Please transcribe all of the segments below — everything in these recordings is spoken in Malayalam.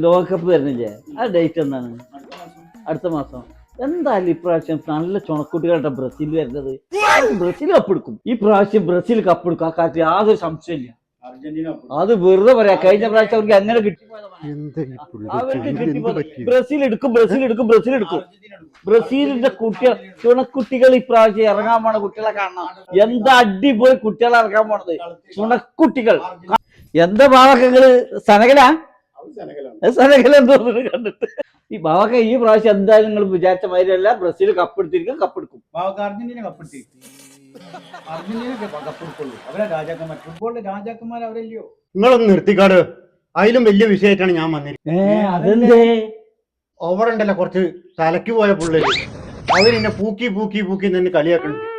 ലോകകപ്പ് വരുന്നില്ലേ? ആ ഡേറ്റ് എന്താണ്? അടുത്ത മാസം. എന്തായാലും ഇപ്രാവശ്യം നല്ല ചുണക്കുട്ടികളുടെ ബ്രസീൽ വരുന്നത്. ബ്രസീൽ കപ്പെടുക്കും. ഈ പ്രാവശ്യം ബ്രസീൽ കപ്പെടുക്കും. ആ കാര്യത്തിൽ യാതൊരു സംശയമില്ല. അത് വെറുതെ പറയാ. കഴിഞ്ഞ പ്രാവശ്യം അവർക്ക് അങ്ങനെ കിട്ടി. അവർക്ക് കിട്ടിപ്പോയത് ബ്രസീൽ എടുക്കും, ബ്രസീൽ എടുക്കും, ബ്രസീൽ എടുക്കും. ബ്രസീലിന്റെ കുട്ടികൾ ചുണക്കുട്ടികൾ ഇപ്രാവശ്യം ഇറങ്ങാൻ പോണ കുട്ടികളെ കാണണം. എന്താ അടിപൊളി കുട്ടികളെ ഇറങ്ങാൻ പോണത്. ചുണക്കുട്ടികൾ. എന്താ ഭാവക്കങ്ങള് സനകലാ? സനകലെന്ന് തോന്നുന്നു കണ്ടിട്ട്. ഈ ഭാവക്ക ഈ പ്രാവശ്യം എന്തായാലും നിങ്ങൾ വിചാരിച്ച മാതിരിയല്ല, ബ്രസീൽ കപ്പെടുത്തിരിക്കും, കപ്പെടുക്കും. അർജന്റീന കപ്പെടുത്തിരിക്കും. അർജന്റീന കപ്പെടുക്കുള്ളൂ. അവരെ രാജാക്കന്മാർ, ഫുട്ബോളിലെ രാജാക്കന്മാർ അവരല്ലയോ. നിങ്ങളൊന്ന് നിർത്തിക്കാട്. അതിലും വലിയ വിഷയമായിട്ടാണ് ഞാൻ വന്നിരിക്കുന്നത്. അതെന്തേ? ഓവറുണ്ടല്ലോ കുറച്ച് തലയ്ക്ക് പോയ പിള്ളേര്, അവരെന്നെ പൂക്കി പൂക്കി പൂക്കി തന്നെ കളിയാക്കുന്നുണ്ട്.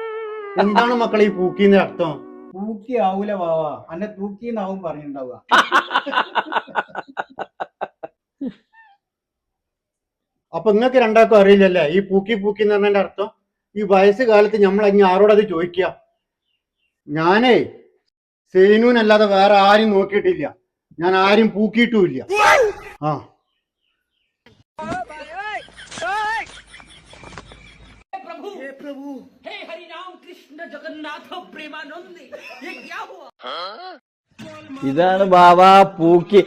എന്താണ് മക്കളെ ഈ പൂക്കിന്റെ അർത്ഥം? പൂക്കി ആവൂല വാവാ, അന്നെ തൂക്കിന്നാവും പറഞ്ഞിട്ടുണ്ടാവുക. അപ്പൊ നിങ്ങൾക്ക് രണ്ടാൾക്കും അറിയില്ലല്ലേ ഈ പൂക്കി പൂക്കി എന്ന് പറഞ്ഞതിന്റെ അർത്ഥം? ഈ വയസ്സ് കാലത്ത് നമ്മൾ ഇനി ആരോടത് ചോദിക്കുക? ഞാനേ സേനൂനല്ലാതെ വേറെ ആരും നോക്കിയിട്ടില്ല. ഞാൻ ആരും പൂക്കിയിട്ടുമില്ല. ആ ഇതാണ് ബാബ പൂക്കി.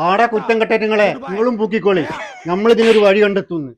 ആടെ കുറ്റം കെട്ടങ്ങളെ നിങ്ങളും പൂക്കിക്കോളി. നമ്മളിതിനൊരു വഴി കണ്ടെത്തുന്നു.